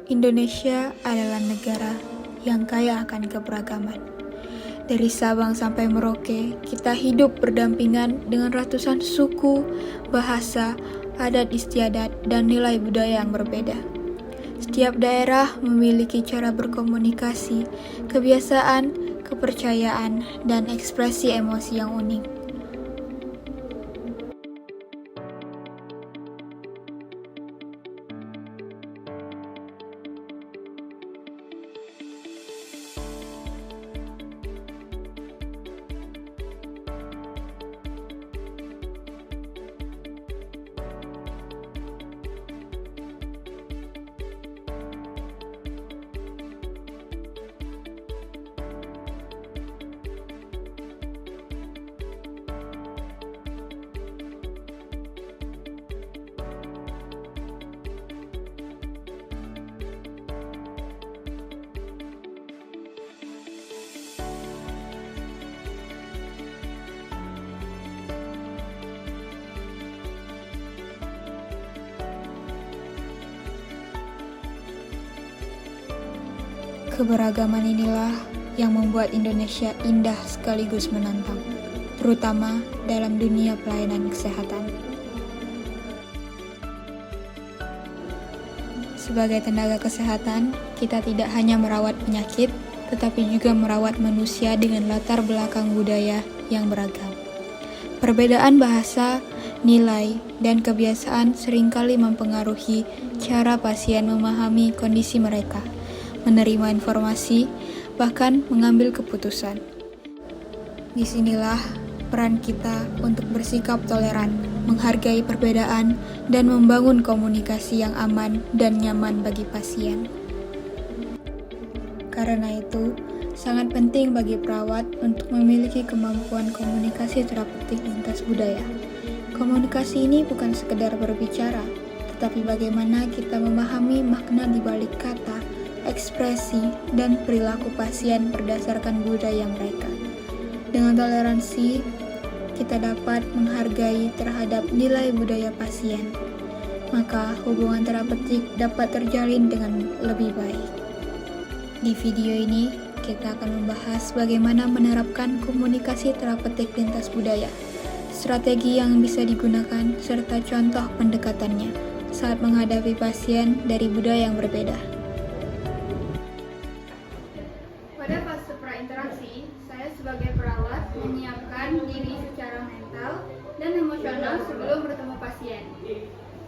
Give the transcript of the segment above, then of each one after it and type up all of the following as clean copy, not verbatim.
Indonesia adalah negara yang kaya akan keberagaman. Dari Sabang sampai Merauke, kita hidup berdampingan dengan ratusan suku, bahasa, adat istiadat, dan nilai budaya yang berbeda. Setiap daerah memiliki cara berkomunikasi, kebiasaan, kepercayaan, dan ekspresi emosi yang unik. Keberagaman inilah yang membuat Indonesia indah sekaligus menantang, terutama dalam dunia pelayanan kesehatan. Sebagai tenaga kesehatan, kita tidak hanya merawat penyakit, tetapi juga merawat manusia dengan latar belakang budaya yang beragam. Perbedaan bahasa, nilai, dan kebiasaan seringkali mempengaruhi cara pasien memahami kondisi mereka, menerima informasi, bahkan mengambil keputusan. Disinilah peran kita untuk bersikap toleran, menghargai perbedaan, dan membangun komunikasi yang aman dan nyaman bagi pasien. Karena itu, sangat penting bagi perawat untuk memiliki kemampuan komunikasi terapeutik lintas budaya. Komunikasi ini bukan sekedar berbicara, tetapi bagaimana kita memahami makna di balik kata, ekspresi, dan perilaku pasien berdasarkan budaya mereka. Dengan toleransi, kita dapat menghargai terhadap nilai budaya pasien, maka hubungan terapeutik dapat terjalin dengan lebih baik. Di video ini, kita akan membahas bagaimana menerapkan komunikasi terapeutik lintas budaya, strategi yang bisa digunakan, serta contoh pendekatannya saat menghadapi pasien dari budaya yang berbeda. Pada fase prainteraksi, saya sebagai perawat menyiapkan diri secara mental dan emosional sebelum bertemu pasien.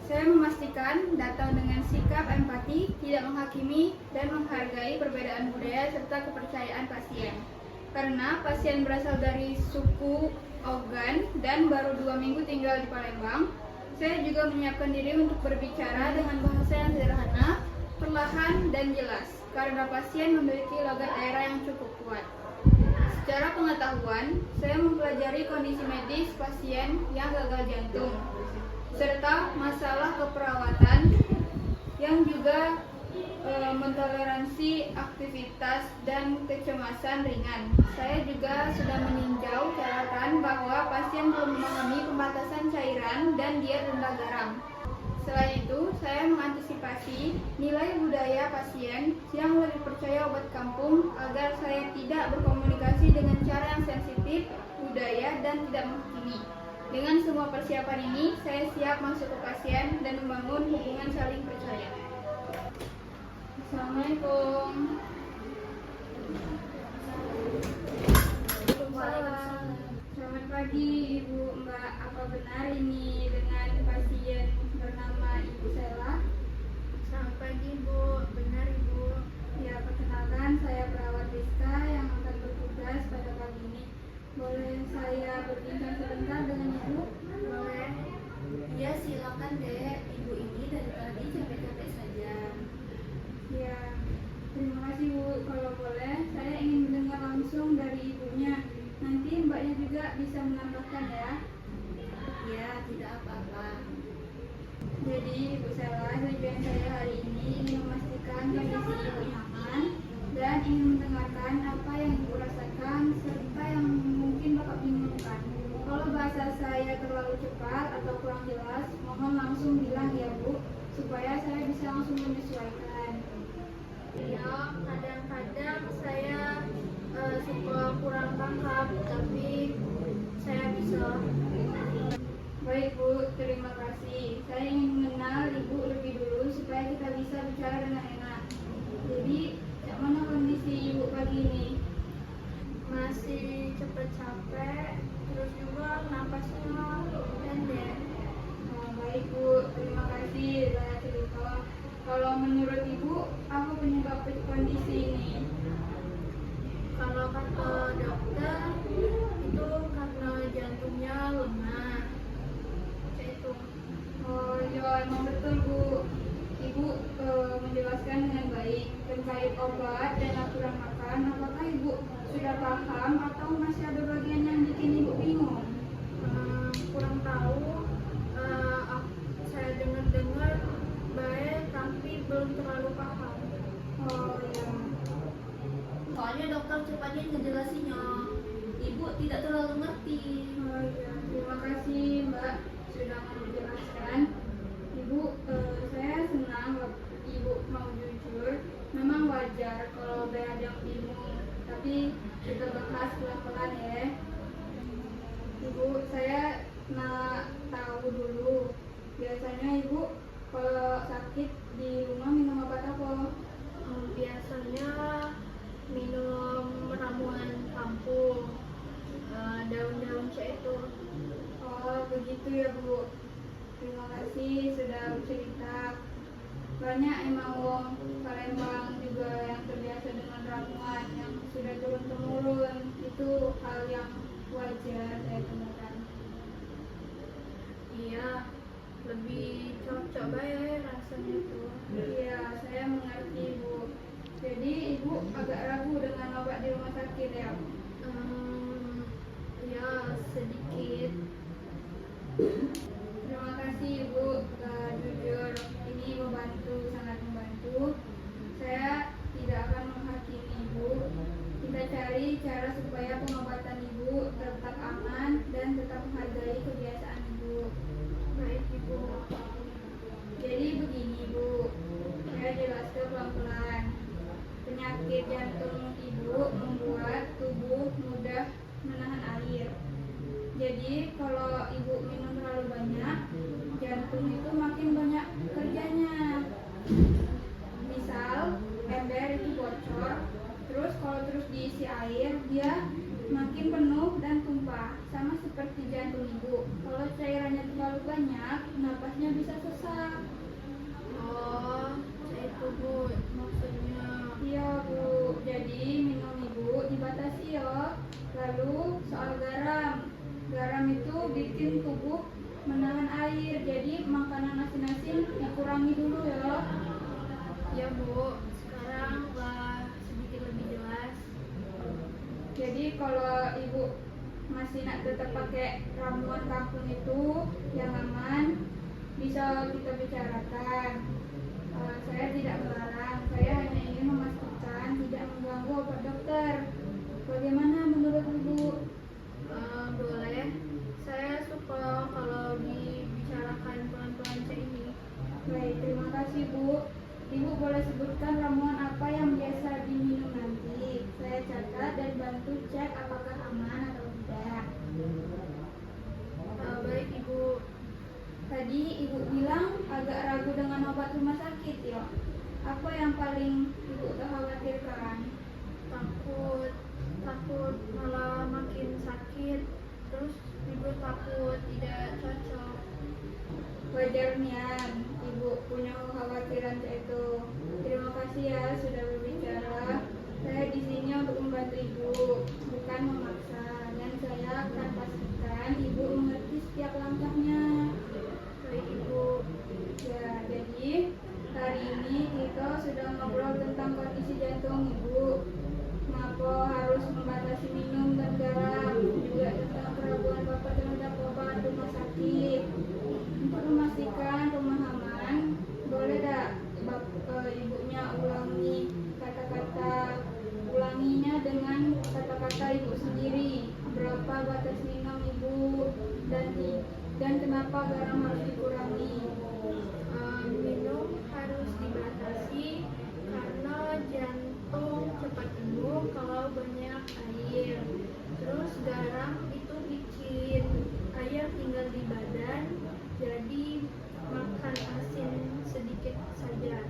Saya memastikan datang dengan sikap empati, tidak menghakimi, dan menghargai perbedaan budaya serta kepercayaan pasien. Karena pasien berasal dari suku Ogan dan baru 2 minggu tinggal di Palembang, saya juga menyiapkan diri untuk berbicara dengan bahasa yang sederhana, perlahan, dan jelas, karena pasien memiliki logat daerah yang cukup kuat. Secara pengetahuan, saya mempelajari kondisi medis pasien yang gagal jantung, serta masalah keperawatan yang juga mentoleransi aktivitas dan kecemasan ringan. Saya juga sudah meninjau catatan bahwa pasien belum memahami pembatasan cairan dan diet rendah garam. Selain itu, saya mengantisipasi nilai budaya pasien yang lebih percaya obat kampung agar saya tidak berkomunikasi dengan cara yang sensitif, budaya, dan tidak menghakimi. Dengan semua persiapan ini, saya siap masuk ke pasien dan membangun hubungan saling percaya. Assalamualaikum. Selamat pagi Ibu Mbak, apa benar ini dengan pasien bernama Ibu Sela? Selamat pagi Bu, benar Ibu. Ya, perkenalkan saya perawat Rizka yang akan bertugas pada pagi ini. Boleh saya berbincang sebentar dengan Ibu? Boleh? Ya silakan Dek, Ibu ini dari tadi capek-capek saja. Ya, terima kasih Bu. Kalau boleh, saya ingin mendengar langsung dari Ibunya. Nanti Mbaknya juga bisa menambahkan ya. Ya, tidak apa-apa. Jadi Ibu Sela, tujuan saya hari ini ingin memastikan kondisi Ibu nyaman dan ingin mendengarkan apa yang Ibu rasakan serta yang mungkin Bapak bingungkan. Kalau bahasa saya terlalu cepat atau kurang jelas, mohon langsung bilang ya Bu, supaya saya bisa langsung menyesuaikan. bisa bicara dengan enak. Jadi, mana kondisi ibu pagi ini? Masih cepet capek, terus juga napasnya pendek. Baik Bu, terima kasih saya cerita. Kalau menurut Ibu, apa penyebab kondisi ini? Kalau kata dokter itu karena jantungnya lemah. Kayak itu. Oh ya, emang betul Bu. Ibu menjelaskan dengan baik terkait obat dan aturan makan. Apakah Ibu sudah paham atau masih ada bagian yang bikin Ibu bingung? Kurang tahu. Saya dengar-dengar baik tapi belum terlalu paham. Oh ya. Soalnya dokter cepatnya ngejelasinnya. Ibu tidak terlalu ngerti. Oh ya, terima kasih Mbak sudah menjelaskan. Ibu, saya senang Ibu mau jujur. Memang wajar kalau ada yang bingung, tapi kita bahas pelan-pelan ya. Ibu, saya nak tahu dulu. Biasanya Ibu kalau sakit di rumah minum obat apa? Biasanya minum ramuan kampung, daun-daun itu. Oh, begitu ya Bu. Terima kasih sudah bercerita. Banyak emang wong Palembang juga yang terbiasa dengan ramuan yang sudah turun-temurun. Itu hal yang wajar saya temukan. Iya, lebih cocok banget rasanya tuh. Iya, saya mengerti Bu. Jadi Ibu agak ragu dengan obat di rumah sakit ya? Ya sedikit. Terima kasih Ibu, jujur ini membantu, sangat membantu. Saya tidak akan menghakimi Ibu. Kita cari cara supaya pengobatan Ibu tetap aman dan tetap menghargai kebiasaan Ibu. Baik Ibu. Jadi begini Bu, saya jelaskan pelan-pelan. Penyakit jantung Ibu membuat tubuh mudah menahan air. Jadi kalau Ibu minum terlalu banyak, jantung itu makin banyak kerjanya. Misal ember itu bocor, terus kalau terus diisi air, dia makin penuh dan tumpah. Sama seperti jantung Ibu. Kalau cairannya terlalu banyak, napasnya bisa sesak. Oh, itu Bu maksudnya. Iya Bu, jadi minum Ibu dibatasi ya. Lalu soal garam itu bikin tubuh menahan air, jadi makanan asin-asin dikurangi dulu ya. Ya Bu, sekarang lah sedikit lebih jelas. Jadi kalau Ibu masih nak tetap pakai ramuan kampung itu yang aman, bisa kita bicarakan. Saya tidak melarang, saya hanya ingin memastikan tidak mengganggu obat dokter. Bagaimana menurut Ibu? Boleh. Saya suka kalau dibicarakan pelan-pelan kayak ini. Baik, terima kasih Bu. Ibu boleh sebutkan ramuan apa yang biasa diminum nanti. Saya catat dan bantu cek apakah aman atau tidak. Baik Ibu. Tadi Ibu bilang agak ragu dengan obat rumah sakit ya. Apa yang paling Ibu khawatirkan? Takut malah makin sakit. Terus Ibu takut tidak cocok. Wajar Nian, Ibu punya kekhawatiran itu. Terima kasih ya sudah berbicara. Saya di sini untuk membantu Ibu, bukan memaksa. Dan saya akan pastikan Ibu mengerti setiap langkahnya. Baik Ibu. Ya, jadi hari ini kita sudah ngobrol tentang kondisi jantung Ibu. Kenapa harus membatasi minum dan garam, juga tentang keraguan Bapak terhadap obat rumah sakit. Untuk memastikan pemahaman, boleh tak Ibunya ulanginya dengan kata-kata Ibu sendiri. Berapa batas minum Ibu dan kenapa garam harus dikurangi? Minum harus dibatasi karena jantung cepat penuh kalau banyak air. Terus garam itu bikin air tinggal di badan, jadi makan asin sedikit saja.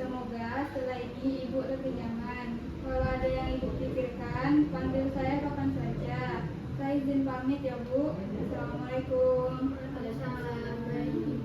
Semoga setelah ini Ibu lebih nyaman. Kalau ada yang Ibu pikirkan, panggil saya kapan saja. Saya izin pamit ya Bu. Assalamualaikum. Waalaikumsalam.